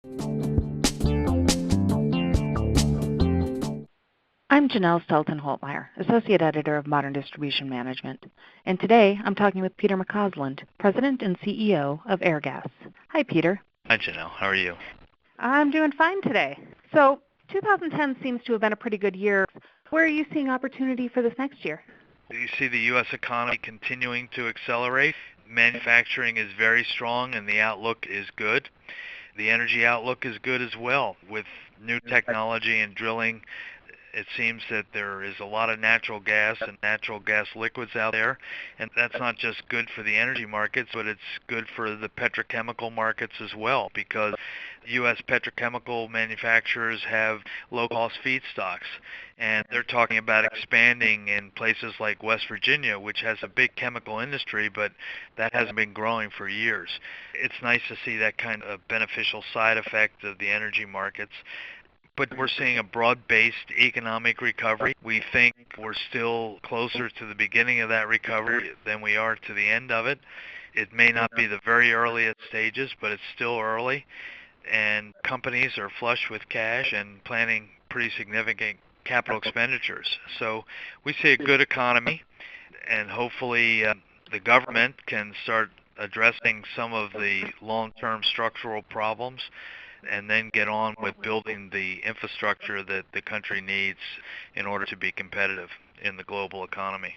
I'm Janelle Stelton-Holtmeyer, Associate Editor of Modern Distribution Management, and today I'm talking with Peter McCausland, President and CEO of Airgas. Hi, Peter. Hi, Janelle. How are you? I'm doing fine today. So 2010 seems to have been a pretty good year. Where are you seeing opportunity for this next year? You see the U.S. economy continuing to accelerate. Manufacturing is very strong and the outlook is good. The energy outlook is good as well. With new technology and drilling, it seems that there is a lot of natural gas and natural gas liquids out there, and that's not just good for the energy markets, but it's good for the petrochemical markets as well, because U.S. petrochemical manufacturers have low-cost feedstocks, and they're talking about expanding in places like West Virginia, which has a big chemical industry, but that hasn't been growing for years. It's nice to see that kind of beneficial side effect of the energy markets. But we're seeing a broad-based economic recovery. We think we're still closer to the beginning of that recovery than we are to the end of it. It may not be the very earliest stages, but it's still early. And companies are flush with cash and planning pretty significant capital expenditures. So we see a good economy, and hopefully the government can start addressing some of the long-term structural problems and then get on with building the infrastructure that the country needs in order to be competitive in the global economy.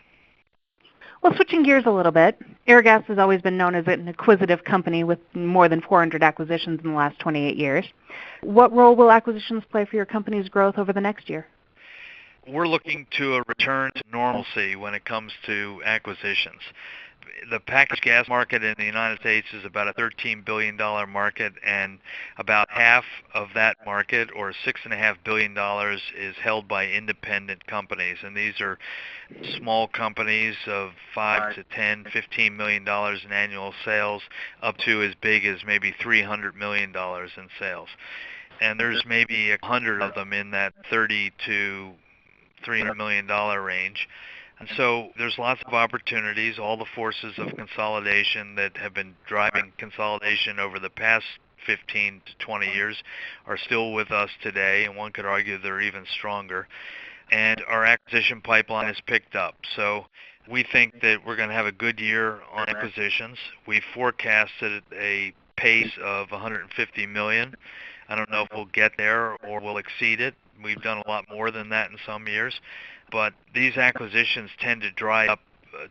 Well, switching gears a little bit, Airgas has always been known as an acquisitive company with more than 400 acquisitions in the last 28 years. What role will acquisitions play for your company's growth over the next year? We're looking to a return to normalcy when it comes to acquisitions. The packaged gas market in the United States is about a $13 billion market, and about half of that market, or $6.5 billion, is held by independent companies. And these are small companies of $5 to $10, $15 million in annual sales, up to as big as maybe $300 million in sales. And there's maybe 100 of them in that $30 to $300 million range. And so there's lots of opportunities. All the forces of consolidation that have been driving consolidation over the past 15 to 20 years are still with us today, and one could argue they're even stronger. And our acquisition pipeline has picked up. So we think that we're going to have a good year on acquisitions. We forecasted a pace of $150 million. I don't know if we'll get there or we'll exceed it. We've done a lot more than that in some years. But these acquisitions tend to dry up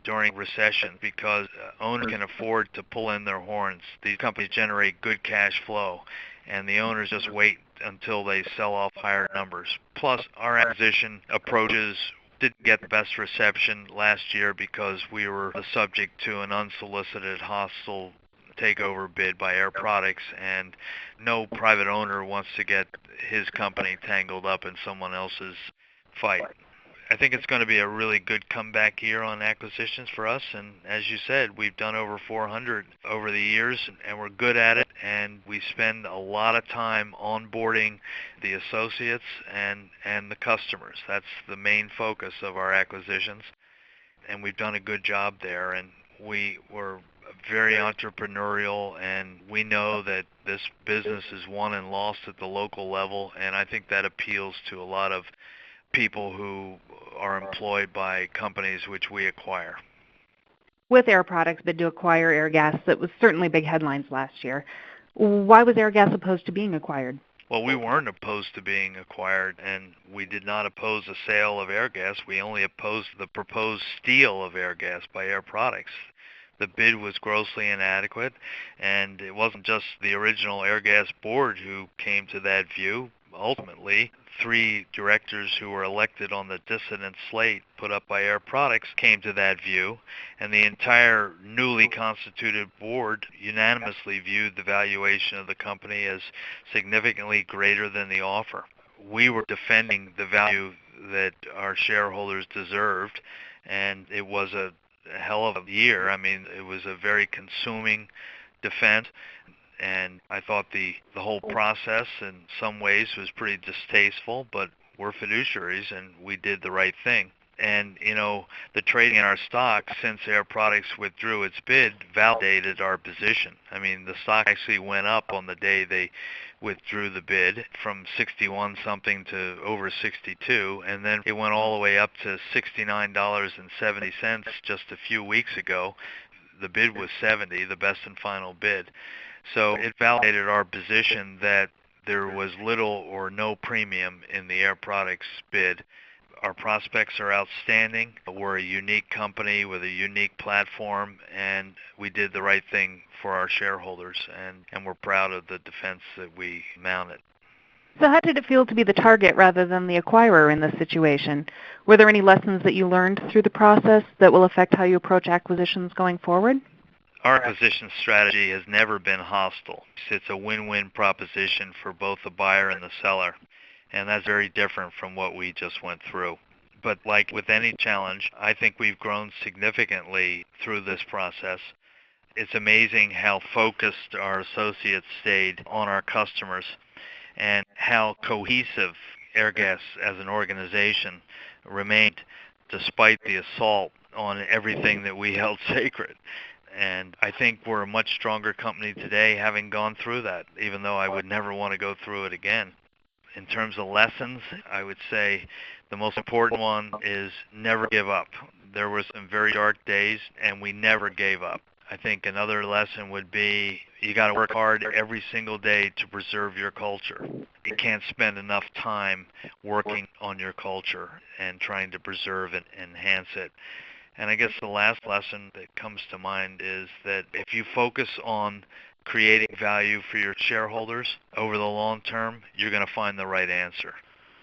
during recession because owners can afford to pull in their horns. These companies generate good cash flow, and the owners just wait until they sell off higher numbers. Plus, our acquisition approaches didn't get the best reception last year because we were subject to an unsolicited hostile takeover bid by Air Products, and no private owner wants to get his company tangled up in someone else's fight. I think it's going to be a really good comeback year on acquisitions for us, and as you said, we've done over 400 over the years, and we're good at it, and we spend a lot of time onboarding the associates and the customers. That's the main focus of our acquisitions, and we've done a good job there, and we were very entrepreneurial, and we know that this business is won and lost at the local level, and I think that appeals to a lot of people who are employed by companies which we acquire. With Air Products bid to acquire Airgas, that was certainly big headlines last year. Why was Airgas opposed to being acquired? Well, we weren't opposed to being acquired, and we did not oppose the sale of Airgas. We only opposed the proposed steal of Airgas by Air Products. The bid was grossly inadequate, and it wasn't just the original Airgas board who came to that view. Ultimately, 3 directors who were elected on the dissident slate put up by Air Products came to that view, and the entire newly constituted board unanimously viewed the valuation of the company as significantly greater than the offer. We were defending the value that our shareholders deserved, and it was a hell of a year. I mean, it was a very consuming defense, and I thought the whole process in some ways was pretty distasteful, but we're fiduciaries and we did the right thing. And, you know, the trading in our stock since Air Products withdrew its bid validated our position. I mean, the stock actually went up on the day they withdrew the bid from 61 something to over 62, and then it went all the way up to $69.70 just a few weeks ago. The bid was 70, the best and final bid. So it validated our position that there was little or no premium in the Air Products bid. Our prospects are outstanding. We're a unique company with a unique platform, and we did the right thing for our shareholders, and we're proud of the defense that we mounted. So how did it feel to be the target rather than the acquirer in this situation? Were there any lessons that you learned through the process that will affect how you approach acquisitions going forward? Our acquisition strategy has never been hostile. It's a win-win proposition for both the buyer and the seller, and that's very different from what we just went through. But like with any challenge, I think we've grown significantly through this process. It's amazing how focused our associates stayed on our customers and how cohesive Airgas as an organization remained despite the assault on everything that we held sacred. And I think we're a much stronger company today having gone through that, even though I would never want to go through it again. In terms of lessons, I would say the most important one is never give up. There were some very dark days, and we never gave up. I think another lesson would be you got to work hard every single day to preserve your culture. You can't spend enough time working on your culture and trying to preserve and enhance it. And I guess the last lesson that comes to mind is that if you focus on creating value for your shareholders over the long term, you're going to find the right answer.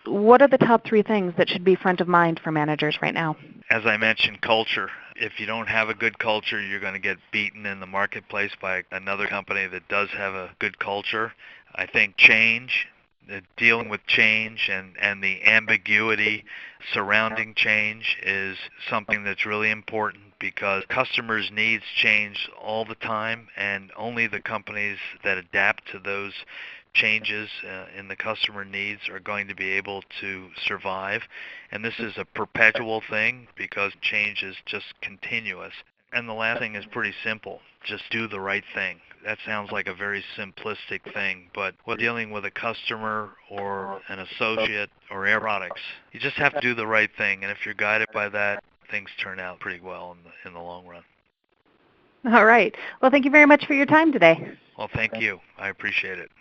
What are the top 3 things that should be front of mind for managers right now? As I mentioned, culture. If you don't have a good culture, you're going to get beaten in the marketplace by another company that does have a good culture. I think change, dealing with change and the ambiguity surrounding change is something that's really important because customers' needs change all the time, and only the companies that adapt to those changes in the customer needs are going to be able to survive. And this is a perpetual thing because change is just continuous. And the last thing is pretty simple. Just do the right thing. That sounds like a very simplistic thing, but when dealing with a customer or an associate or Air Products, you just have to do the right thing. And if you're guided by that, things turn out pretty well in the long run. All right. Well, thank you very much for your time today. Well, thank you. I appreciate it.